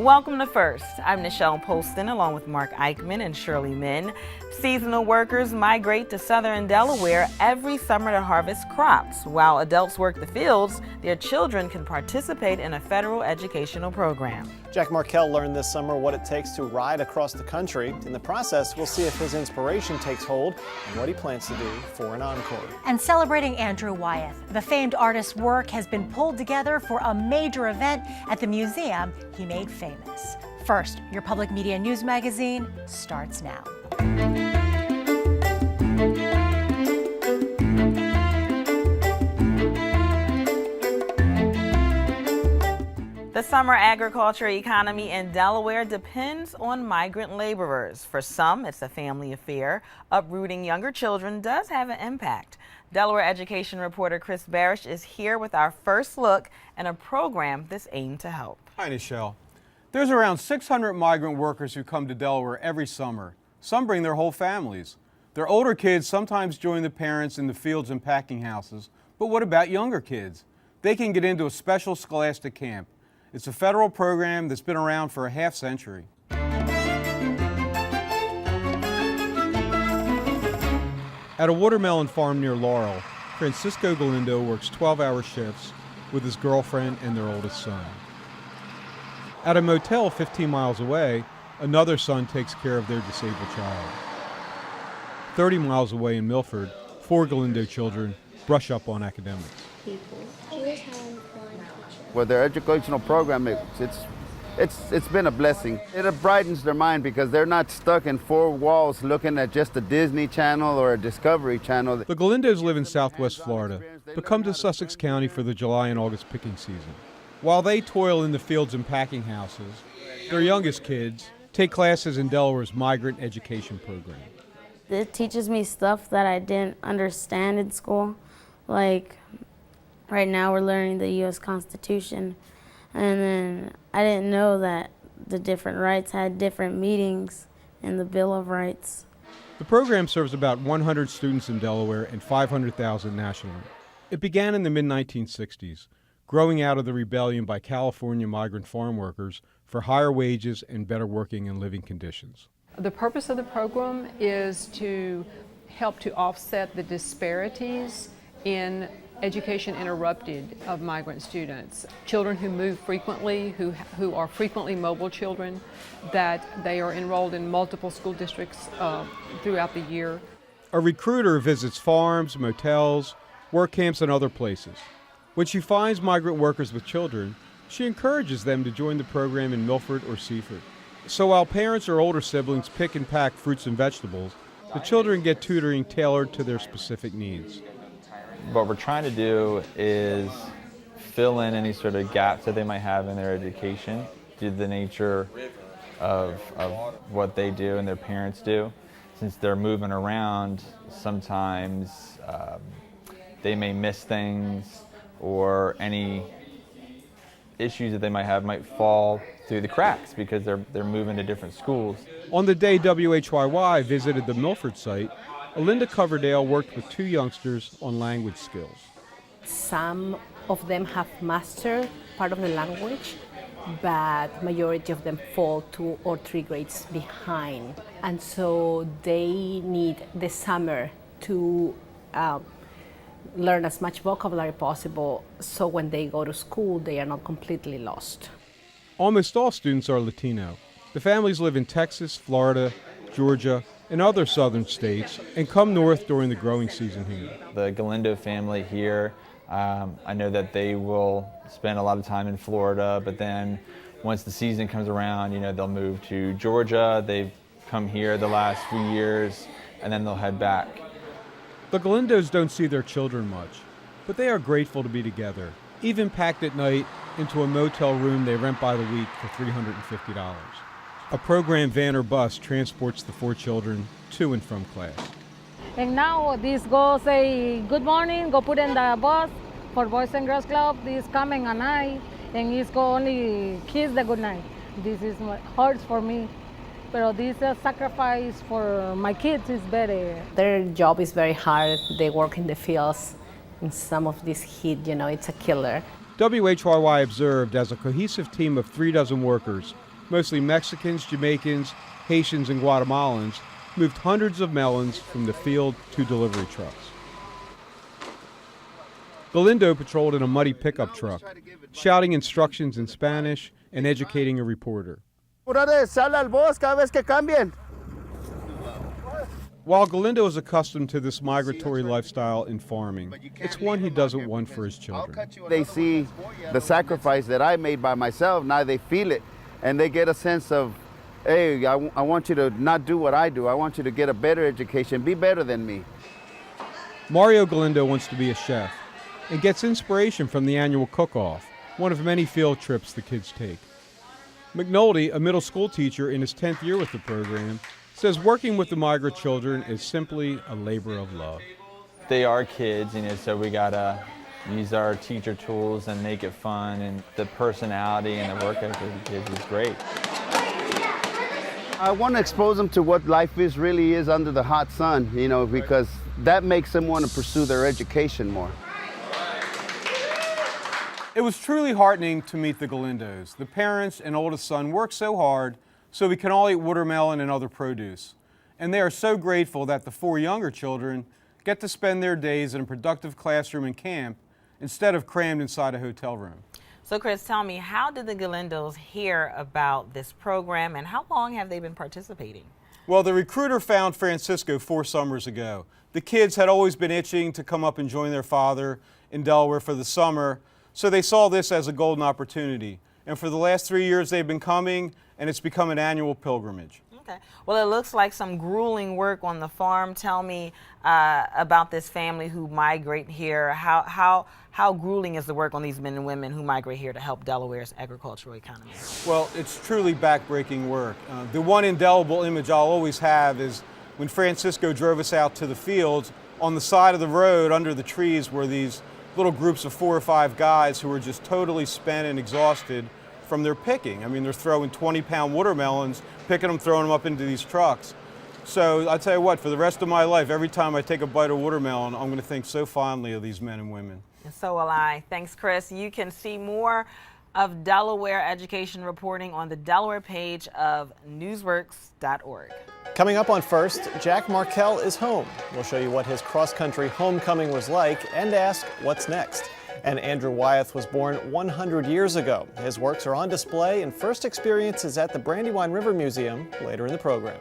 Welcome to First. I'm Nichelle Poston along with Mark Eichman and Shirley Min. Seasonal workers migrate to southern Delaware every summer to harvest crops. While adults work the fields, their children can participate in a federal educational program. Jack Markell learned this summer what it takes to ride across the country. In the process, we'll see if his inspiration takes hold and what he plans to do for an encore. And celebrating Andrew Wyeth, the famed artist's work has been pulled together for a major event at the museum he made famous. First, your public media news magazine starts now. The summer agriculture economy in Delaware depends on migrant laborers. For some, it's a family affair. Uprooting younger children does have an impact. Delaware education reporter Chris Barish is here with our first look at a program that's aimed to help. Hi, Nichelle. There's around 600 migrant workers who come to Delaware every summer. Some bring their whole families. Their older kids sometimes join the parents in the fields and packing houses. But what about younger kids? They can get into a special scholastic camp. It's a federal program that's been around for a half-century. At a watermelon farm near Laurel, Francisco Galindo works 12-hour shifts with his girlfriend and their oldest son. At a motel 15 miles away, another son takes care of their disabled child. 30 miles away in Milford, 4 Galindo children brush up on academics. With their educational program, it's been a blessing. It brightens their mind because they're not stuck in four walls looking at just a Disney Channel or a Discovery Channel. The Galindos live in southwest Florida, but come to Sussex County for the July and August picking season. While they toil in the fields and packing houses, their youngest kids take classes in Delaware's migrant education program. It teaches me stuff that I didn't understand in school, like right now we're learning the U.S. Constitution, and then I didn't know that the different rights had different meanings in the Bill of Rights. The program serves about 100 students in Delaware and 500,000 nationally. It began in the mid-1960s, growing out of the rebellion by California migrant farm workers for higher wages and better working and living conditions. The purpose of the program is to help to offset the disparities in education interrupted of migrant students. Children who move frequently, who are frequently mobile children, that they are enrolled in multiple school districts throughout the year. A recruiter visits farms, motels, work camps, and other places. When she finds migrant workers with children, she encourages them to join the program in Milford or Seaford. So while parents or older siblings pick and pack fruits and vegetables, the children get tutoring tailored to their specific needs. What we're trying to do is fill in any sort of gaps that they might have in their education due to the nature of what they do and their parents do. Since they're moving around, sometimes they may miss things, or any issues that they might have might fall through the cracks because they're moving to different schools. On the day WHYY visited the Milford site, Linda Coverdale worked with 2 youngsters on language skills. Some of them have mastered part of the language, but majority of them fall 2 or 3 grades behind. And so they need the summer to learn as much vocabulary possible, so when they go to school, they are not completely lost. Almost all students are Latino. The families live in Texas, Florida, Georgia, and other southern states, and come north during the growing season here. The Galindo family here, I know that they will spend a lot of time in Florida, but then once the season comes around, they'll move to Georgia. They've come here the last few years, and then they'll head back. The Galindos don't see their children much, but they are grateful to be together, even packed at night into a motel room they rent by the week for $350. A program van or bus transports the 4 children to and from class. And now this go say good morning, go put in the bus for Boys and Girls Club. This coming at night, and it's go only kiss the good night. This is what hurts for me. But this sacrifice for my kids is better. Their job is very hard. They work in the fields, and some of this heat, it's a killer. WHYY observed as a cohesive team of 36 workers mostly Mexicans, Jamaicans, Haitians, and Guatemalans, moved hundreds of melons from the field to delivery trucks. Galindo patrolled in a muddy pickup truck, shouting instructions in Spanish and educating a reporter. While Galindo is accustomed to this migratory lifestyle in farming, it's one he doesn't want for his children. They see the sacrifice that I made by myself, now they feel it, and they get a sense of, hey, I want you to not do what I do. I want you to get a better education, be better than me. Mario Galindo wants to be a chef and gets inspiration from the annual cook-off, one of many field trips the kids take. McNulty, a middle school teacher in his 10th year with the program, says working with the migrant children is simply a labor of love. They are kids, so we gotta use our teacher tools and make it fun, and the personality and the work ethic of the kids is great. I want to expose them to what life really is under the hot sun, because that makes them want to pursue their education more. It was truly heartening to meet the Galindos. The parents and oldest son worked so hard so we can all eat watermelon and other produce. And they are so grateful that the 4 younger children get to spend their days in a productive classroom and camp instead of crammed inside a hotel room. So Chris, tell me, how did the Galindos hear about this program and how long have they been participating? Well, the recruiter found Francisco 4 summers ago. The kids had always been itching to come up and join their father in Delaware for the summer, so they saw this as a golden opportunity. And for the last 3 years they've been coming, and it's become an annual pilgrimage. Okay. Well, it looks like some grueling work on the farm. Tell me about this family who migrate here. How grueling is the work on these men and women who migrate here to help Delaware's agricultural economy? Well, it's truly backbreaking work. The one indelible image I'll always have is when Francisco drove us out to the fields. On the side of the road under the trees were these little groups of 4 or 5 guys who were just totally spent and exhausted from their picking. I mean, they're throwing 20-pound watermelons, picking them, throwing them up into these trucks. So I'll tell you what, for the rest of my life, every time I take a bite of watermelon, I'm going to think so fondly of these men and women. And so will I. Thanks, Chris. You can see more of Delaware education reporting on the Delaware page of newsworks.org. Coming up on First, Jack Markell is home. We'll show you what his cross-country homecoming was like and ask what's next. And Andrew Wyeth was born 100 years ago. His works are on display and first experience is at the Brandywine River Museum later in the program.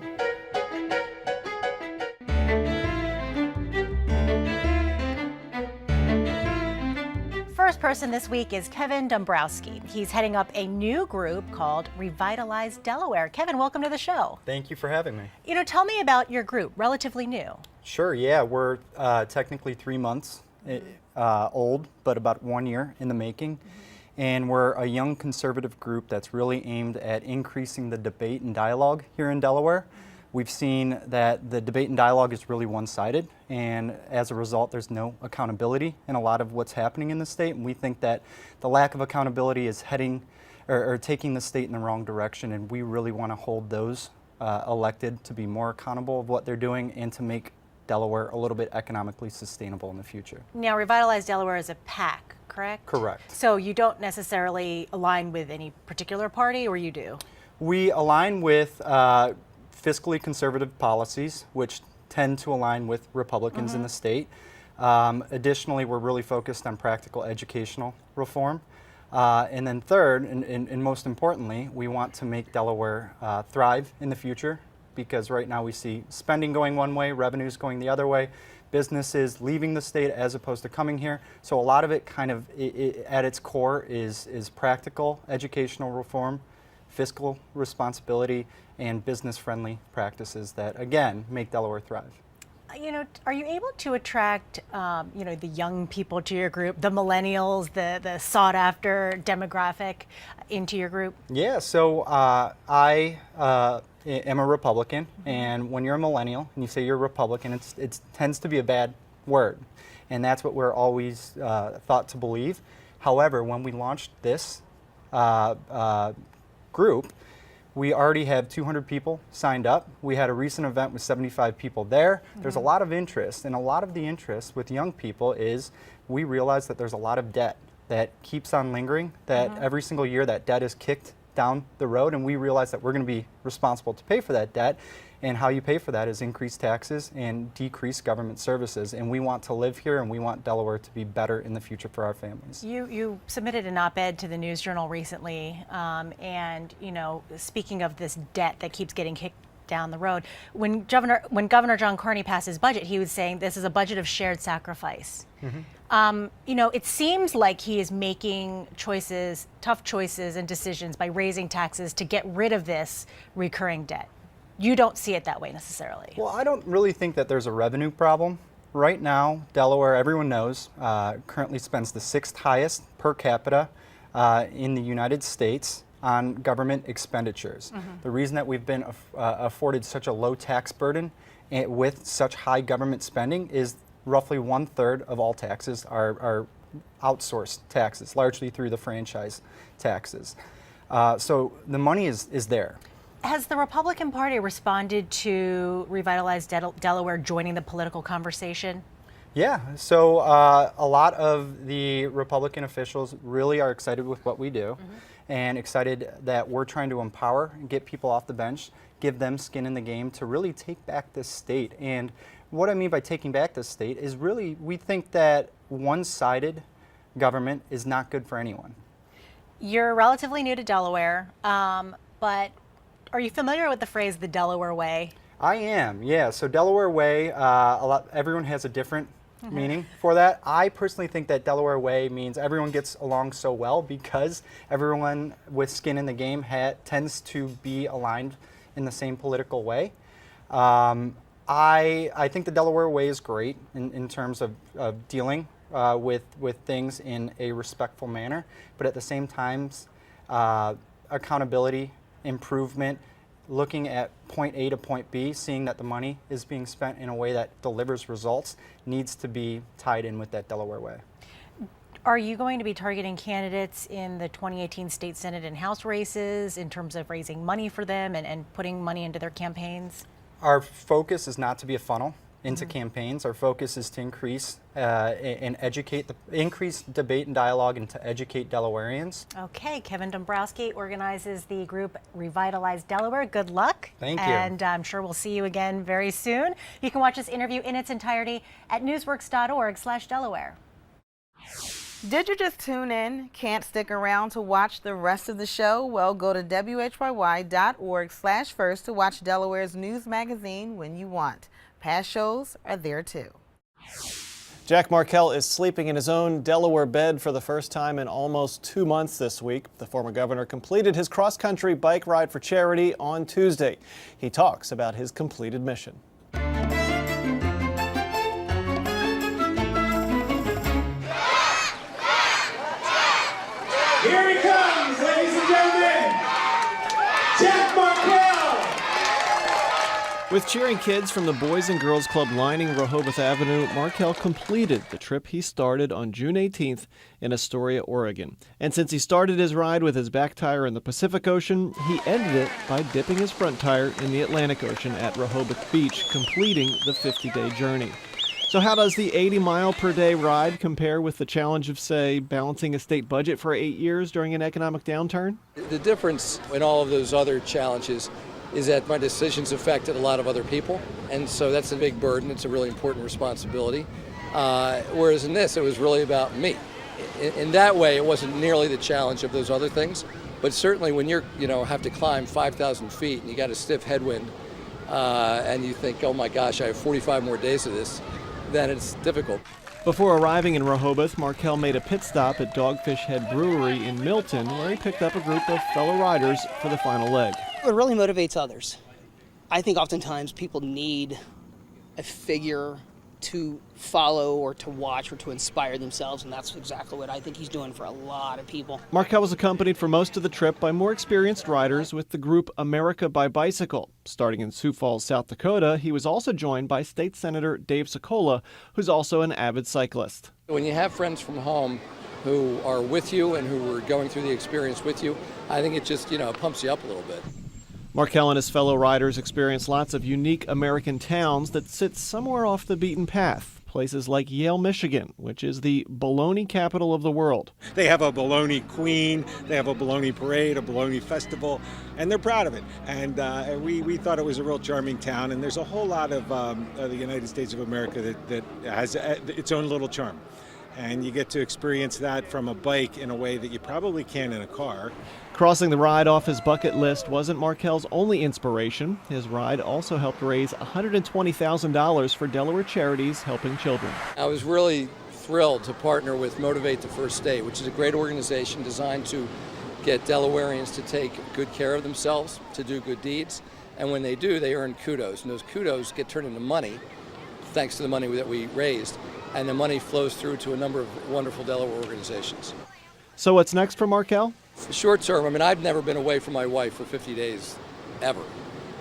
First person this week is Kevin Dombrowski. He's heading up a new group called Revitalize Delaware. Kevin, welcome to the show. Thank you for having me. Tell me about your group, relatively new. Sure, yeah, we're technically 3 months old, but about 1 year in the making. And we're a young conservative group that's really aimed at increasing the debate and dialogue here in Delaware. We've seen that the debate and dialogue is really one-sided, and as a result, there's no accountability in a lot of what's happening in the state. And we think that the lack of accountability is heading or taking the state in the wrong direction, and we really want to hold those elected to be more accountable of what they're doing and to make Delaware a little bit economically sustainable in the future. Now, Revitalize Delaware is a PAC, correct? Correct. So you don't necessarily align with any particular party, or you do? We align with fiscally conservative policies, which tend to align with Republicans in the state. Additionally, we're really focused on practical educational reform. And then third, and most importantly, we want to make Delaware thrive in the future, because right now we see spending going one way, revenues going the other way, businesses leaving the state as opposed to coming here. So a lot of it kind of, at its core, is practical educational reform, fiscal responsibility, and business-friendly practices that, again, make Delaware thrive. Are you able to attract, the young people to your group, the millennials, the sought-after demographic into your group? Yeah, so I am a Republican, and when you're a millennial and you say you're a Republican, it tends to be a bad word, and that's what we're always thought to believe. However, when we launched this group, we already have 200 people signed up. We had a recent event with 75 people there. There's a lot of interest, and a lot of the interest with young people is we realize that there's a lot of debt that keeps on lingering, that every single year that debt is kicked down the road, and we realize that we're going to be responsible to pay for that debt. And how you pay for that is increase taxes and decrease government services. And we want to live here, and we want Delaware to be better in the future for our families. You submitted an op-ed to the News Journal recently, and speaking of this debt that keeps getting kicked down the road, when Governor John Carney passed his budget, he was saying this is a budget of shared sacrifice. It seems like he is making tough choices and decisions by raising taxes to get rid of this recurring debt. You don't see it that way necessarily. Well, I don't really think that there's a revenue problem. Right now, Delaware, everyone knows, currently spends the 6th highest per capita in the United States on government expenditures. The reason that we've been afforded such a low tax burden with such high government spending is roughly 1/3 of all taxes are outsourced taxes, largely through the franchise taxes. So the money is there. Has the Republican Party responded to Revitalize Delaware joining the political conversation? Yeah, so a lot of the Republican officials really are excited with what we do and excited that we're trying to empower and get people off the bench, give them skin in the game to really take back this state. And what I mean by taking back this state is really we think that one-sided government is not good for anyone. You're relatively new to Delaware, but are you familiar with the phrase the Delaware way? I am, yeah. So Delaware way, everyone has a different meaning for that. I personally think that Delaware way means everyone gets along so well because everyone with skin in the game tends to be aligned in the same political way. I think the Delaware way is great in terms of dealing with things in a respectful manner, but at the same time, accountability, improvement, looking at point A to point B, seeing that the money is being spent in a way that delivers results, needs to be tied in with that Delaware way. Are you going to be targeting candidates in the 2018 state Senate and House races in terms of raising money for them and putting money into their campaigns? Our focus is not to be a funnel into campaigns. Our focus is to increase and increase debate and dialogue and to educate Delawareans. Okay, Kevin Dombrowski organizes the group Revitalize Delaware. Good luck. Thank you. And I'm sure we'll see you again very soon. You can watch this interview in its entirety at newsworks.org/Delaware. Did you just tune in? Can't stick around to watch the rest of the show? Well, go to WHYY.org/first to watch Delaware's news magazine when you want. Past shows are there too. Jack Markell is sleeping in his own Delaware bed for the first time in almost 2 months this week. The former governor completed his cross-country bike ride for charity on Tuesday. He talks about his completed mission. Here he comes, ladies and gentlemen, Jack Markell! With cheering kids from the Boys and Girls Club lining Rehoboth Avenue, Markell completed the trip he started on June 18th in Astoria, Oregon. And since he started his ride with his back tire in the Pacific Ocean, he ended it by dipping his front tire in the Atlantic Ocean at Rehoboth Beach, completing the 50-day journey. So how does the 80-mile-per-day ride compare with the challenge of, say, balancing a state budget for 8 years during an economic downturn? The difference in all of those other challenges is that my decisions affected a lot of other people, and so that's a big burden. It's a really important responsibility. Whereas in this, it was really about me. In that way, it wasn't nearly the challenge of those other things, but certainly when you're, have to climb 5,000 feet and you got a stiff headwind, and you think, oh my gosh, I have 45 more days of this, then it's difficult. Before arriving in Rehoboth, Markell made a pit stop at Dogfish Head Brewery in Milton, where he picked up a group of fellow riders for the final leg. It really motivates others. I think oftentimes people need a figure to follow or to watch or to inspire themselves, and that's exactly what I think he's doing for a lot of people. Markell was accompanied for most of the trip by more experienced riders with the group America by Bicycle. Starting in Sioux Falls, South Dakota, he was also joined by State Senator Dave Sokola, who's also an avid cyclist. When you have friends from home who are with you and who are going through the experience with you, I think it just, pumps you up a little bit. Markell and his fellow riders experienced lots of unique American towns that sit somewhere off the beaten path. places like Yale, Michigan, which is the bologna capital of the world. They have a bologna queen, they have a bologna parade, a bologna festival, and they're proud of it. And we thought it was a real charming town, and there's a whole lot of the United States of America that has its own little charm. And you get to experience that from a bike in a way that you probably can in a car. Crossing the ride off his bucket list wasn't Markel's only inspiration. His ride also helped raise $120,000 for Delaware charities helping children. I was really thrilled to partner with Motivate the First State, which is a great organization designed to get Delawareans to take good care of themselves, to do good deeds. And when they do, they earn kudos. And those kudos get turned into money, thanks to the money that we raised. And the money flows through to a number of wonderful Delaware organizations. So what's next for Markel? Short term, I mean, I've never been away from my wife for 50 days, ever,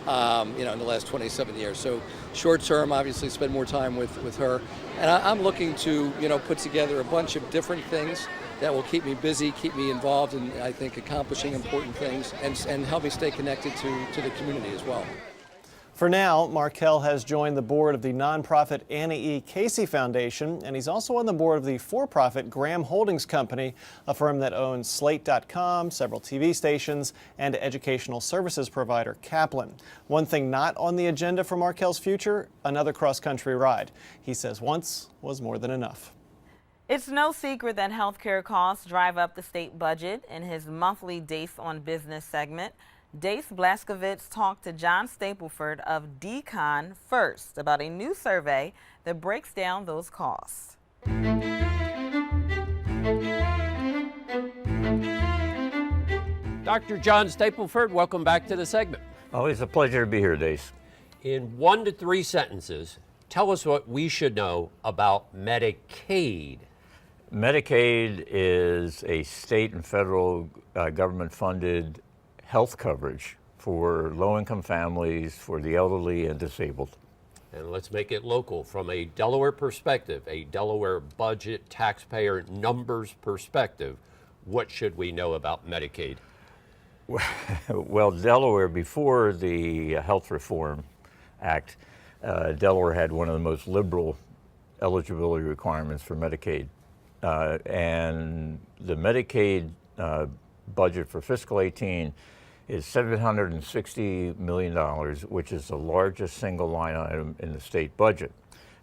in the last 27 years. So short term, obviously spend more time with her. And I'm looking to, put together a bunch of different things that will keep me busy, keep me involved in, I think, accomplishing important things and help me stay connected to the community as well. For now, Markel has joined the board of the nonprofit Annie E. Casey Foundation, and he's also on the board of the for-profit Graham Holdings Company, a firm that owns Slate.com, several TV stations, and educational services provider Kaplan. One thing not on the agenda for Markel's future, another cross-country ride. He says once was more than enough. It's no secret that healthcare costs drive up the state budget. In his monthly Dace on Business segment, Dace Blaskovitz talked to John Stapleford of Decon First about a new survey that breaks down those costs. Dr. John Stapleford, welcome back to the segment. Always a pleasure to be here, Dace. In 1 to 3 sentences, tell us what we should know about Medicaid. Medicaid is a state and federal government-funded health coverage for low-income families, for the elderly and disabled. And let's make it local from a Delaware perspective, a Delaware budget, taxpayer numbers perspective. What should we know about Medicaid? Well, Delaware, before the Health Reform Act, Delaware had one of the most liberal eligibility requirements for Medicaid. And the Medicaid budget for fiscal 18 is $760 million, which is the largest single line item in the state budget.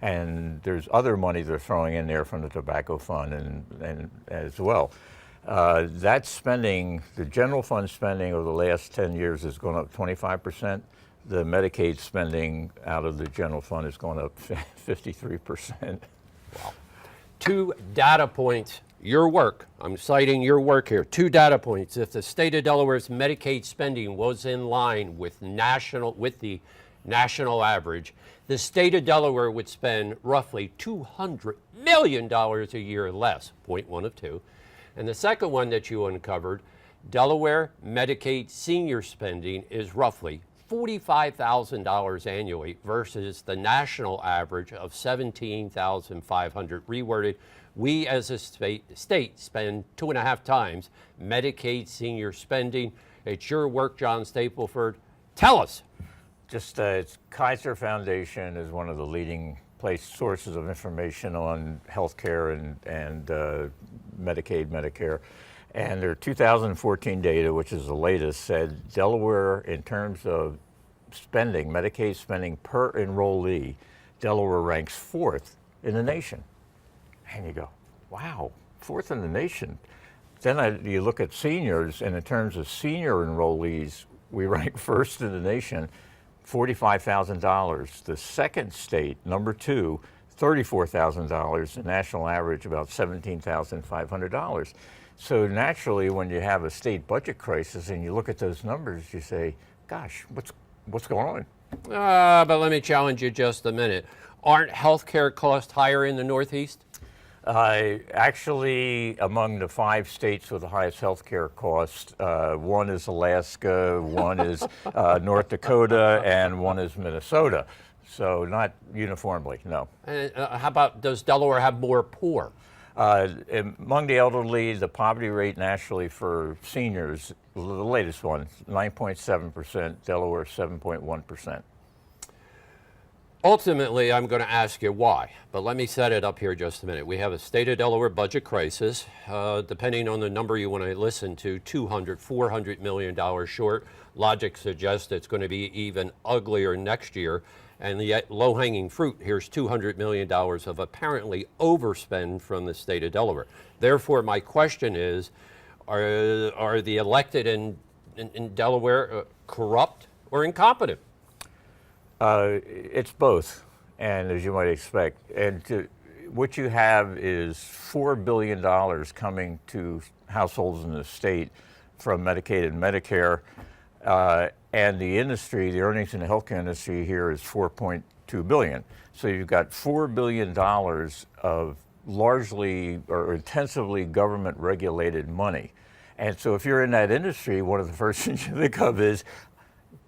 And there's other money they're throwing in there from the tobacco fund and as well. That spending, the general fund spending over the last 10 years has gone up 25%. The Medicaid spending out of the general fund has gone up 53%. Wow. 2 data points. Your work, I'm citing your work here, 2 data points. If the state of Delaware's Medicaid spending was in line with the national average, the state of Delaware would spend roughly $200 million a year less, point 1 of 2. And the second one that you uncovered, Delaware Medicaid senior spending is roughly $45,000 annually versus the national average of $17,500. Reworded, we as a state spend 2.5 times Medicaid senior spending. It's your work, John Stapleford. Tell us. Just Kaiser Foundation is one of the leading sources of information on healthcare and Medicaid, Medicare. And their 2014 data, which is the latest, said Delaware, in terms of spending, Medicaid spending per enrollee, Delaware ranks 4th in the nation. And you go, wow, 4th in the nation. Then you look at seniors, and in terms of senior enrollees, we rank 1st in the nation, $45,000. The second state, number 2, $34,000. The national average about $17,500. So naturally, when you have a state budget crisis and you look at those numbers, you say, gosh, what's going on? But let me challenge you just a minute. Aren't healthcare costs higher in the Northeast? Actually, among the 5 states with the highest healthcare cost, one is Alaska, one is North Dakota, and one is Minnesota. So not uniformly, no. And how about, does Delaware have more poor? Among the elderly, the poverty rate nationally for seniors, the latest one, 9.7%, Delaware 7.1%. Ultimately, I'm going to ask you why, but let me set it up here just a minute. We have a state of Delaware budget crisis. Depending on the number you want to listen to, $200, $400 million short. Logic suggests it's going to be even uglier next year. And yet, low-hanging fruit, here's $200 million of apparently overspend from the state of Delaware. Therefore, my question is, are the elected in Delaware corrupt or incompetent? It's both, and as you might expect. And what you have is $4 billion coming to households in the state from Medicaid and Medicare. And the industry, the earnings in the healthcare industry here is $4.2 billion. So you've got $4 billion of largely or intensively government regulated money. And so if you're in that industry, one of the first things you think of is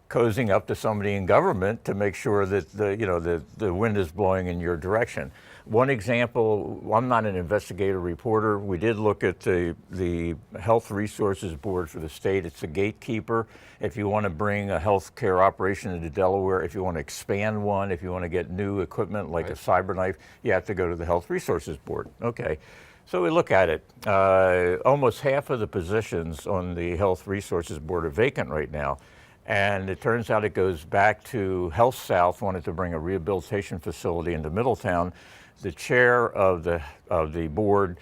cozying up to somebody in government to make sure that the wind is blowing in your direction. One example, I'm not an investigative reporter. We did look at the Health Resources Board for the state. It's a gatekeeper. If you want to bring a healthcare operation into Delaware, if you want to expand one, if you want to get new equipment like a cyber knife, you have to go to the Health Resources Board. Okay. So we look at it. Almost half of the positions on the Health Resources Board are vacant right now. And it turns out it goes back to Health South wanted to bring a rehabilitation facility into Middletown. The chair of the board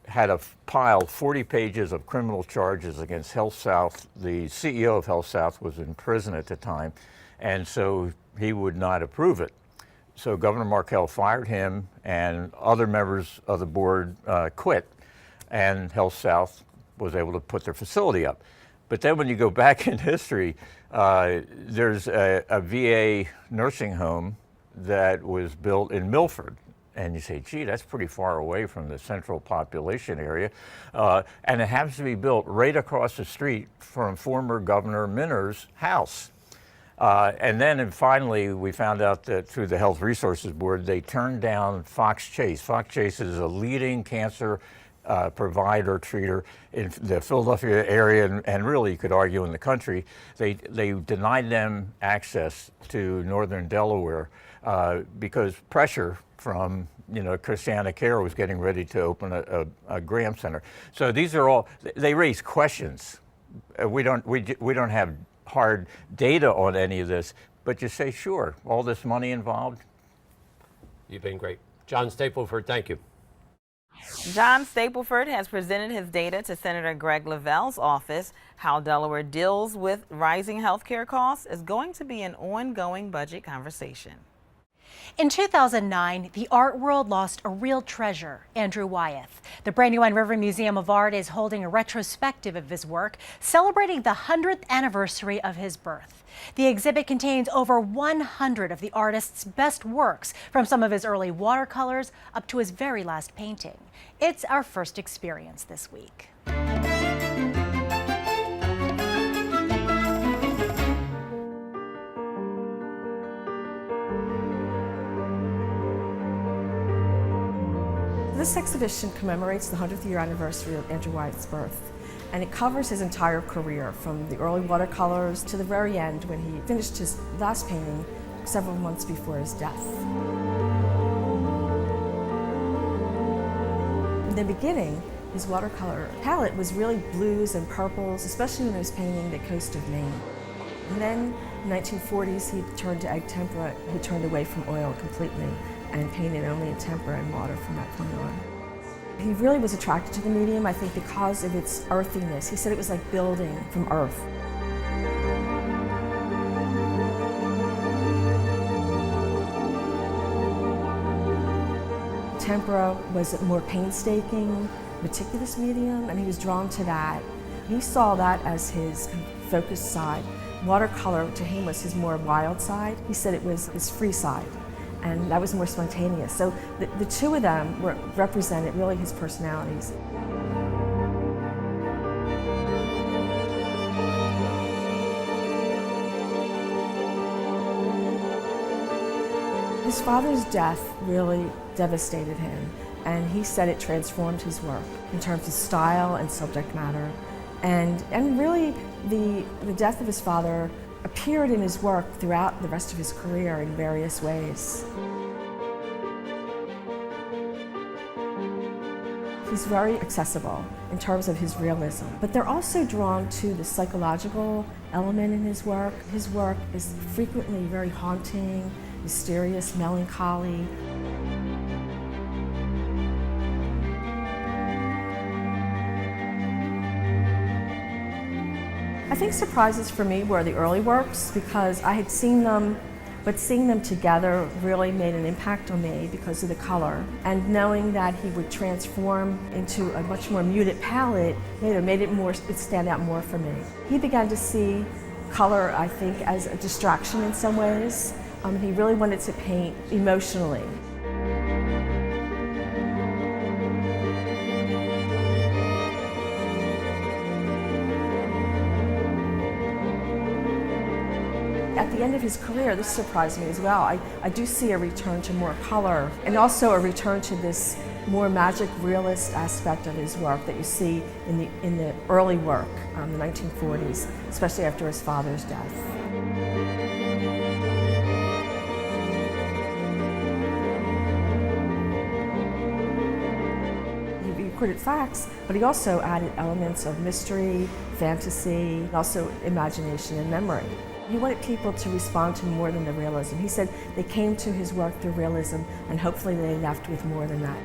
had piled 40 pages of criminal charges against Health South. The CEO of Health South was in prison at the time, and so he would not approve it. So Governor Markell fired him, and other members of the board quit, and Health South was able to put their facility up. But then when you go back in history, there's a VA nursing home that was built in Milford. And you say, gee, that's pretty far away from the central population area. And it happens to be built right across the street from former Governor Minner's house. And then finally, we found out that through the Health Resources Board, they turned down Fox Chase. Fox Chase is a leading cancer provider, treater in the Philadelphia area, and really you could argue in the country. They denied them access to northern Delaware because pressure from Christiana Care was getting ready to open a Graham Center. So these are all, they raise questions. We don't have hard data on any of this, but you say, sure, all this money involved. You've been great. John Stapleford, thank you. John Stapleford has presented his data to Senator Greg Lavelle's office. How Delaware deals with rising health care costs is going to be an ongoing budget conversation. In 2009, the art world lost a real treasure, Andrew Wyeth. The Brandywine River Museum of Art is holding a retrospective of his work, celebrating the 100th anniversary of his birth. The exhibit contains over 100 of the artist's best works, from some of his early watercolors up to his very last painting. It's our first experience this week. This exhibition commemorates the 100th year anniversary of Andrew Wyeth's birth, and it covers his entire career from the early watercolors to the very end when he finished his last painting several months before his death. In the beginning, his watercolor palette was really blues and purples, especially when he was painting the coast of Maine. And then in the 1940s, he turned to egg tempera. He turned away from oil completely and painted only in tempera and water from that point on. He really was attracted to the medium, I think, because of its earthiness. He said it was like building from earth. Tempera was a more painstaking, meticulous medium, and he was drawn to that. He saw that as his focused side. Watercolor to him was his more wild side. He said it was his free side, and that was more spontaneous. So the two of them represented really his personalities. His father's death really devastated him, and he said it transformed his work in terms of style and subject matter. And really, the death of his father appeared in his work throughout the rest of his career in various ways. He's very accessible in terms of his realism, but they're also drawn to the psychological element in his work. His work is frequently very haunting, mysterious, melancholy. I think surprises for me were the early works because I had seen them, but seeing them together really made an impact on me because of the color. And knowing that he would transform into a much more muted palette made it stand out more for me. He began to see color, I think, as a distraction in some ways. He really wanted to paint emotionally. At the end of his career, this surprised me as well. I do see a return to more color and also a return to this more magic realist aspect of his work that you see in the early work, the 1940s, especially after his father's death. He recorded facts, but he also added elements of mystery, fantasy, and also imagination and memory. He wanted people to respond to more than the realism. He said they came to his work through realism, and hopefully they left with more than that.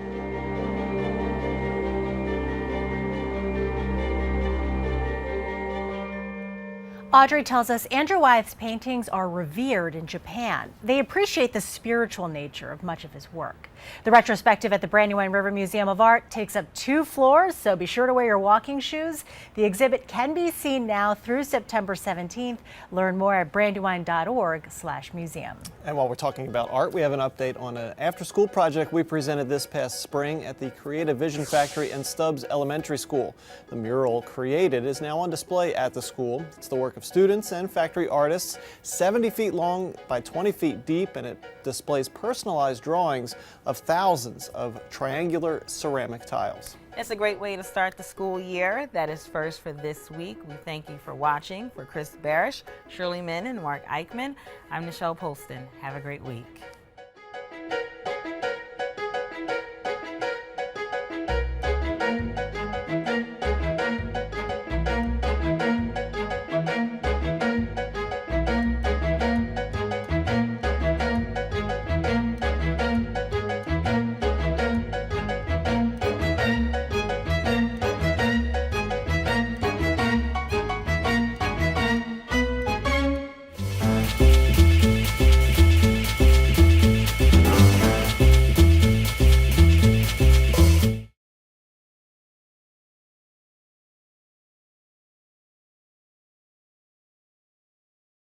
Audrey tells us Andrew Wyeth's paintings are revered in Japan. They appreciate the spiritual nature of much of his work. The retrospective at the Brandywine River Museum of Art takes up 2 floors, so be sure to wear your walking shoes. The exhibit can be seen now through September 17th. Learn more at brandywine.org/museum. And while we're talking about art, we have an update on an after-school project we presented this past spring at the Creative Vision Factory in Stubbs Elementary School. The mural created is now on display at the school. It's the work of students and factory artists, 70 feet long by 20 feet deep, and it displays personalized drawings of thousands of triangular ceramic tiles. It's a great way to start the school year. That is first for this week. We thank you for watching. For Chris Barish, Shirley Min, and Mark Eichman, I'm Nichelle Polston. Have a great week.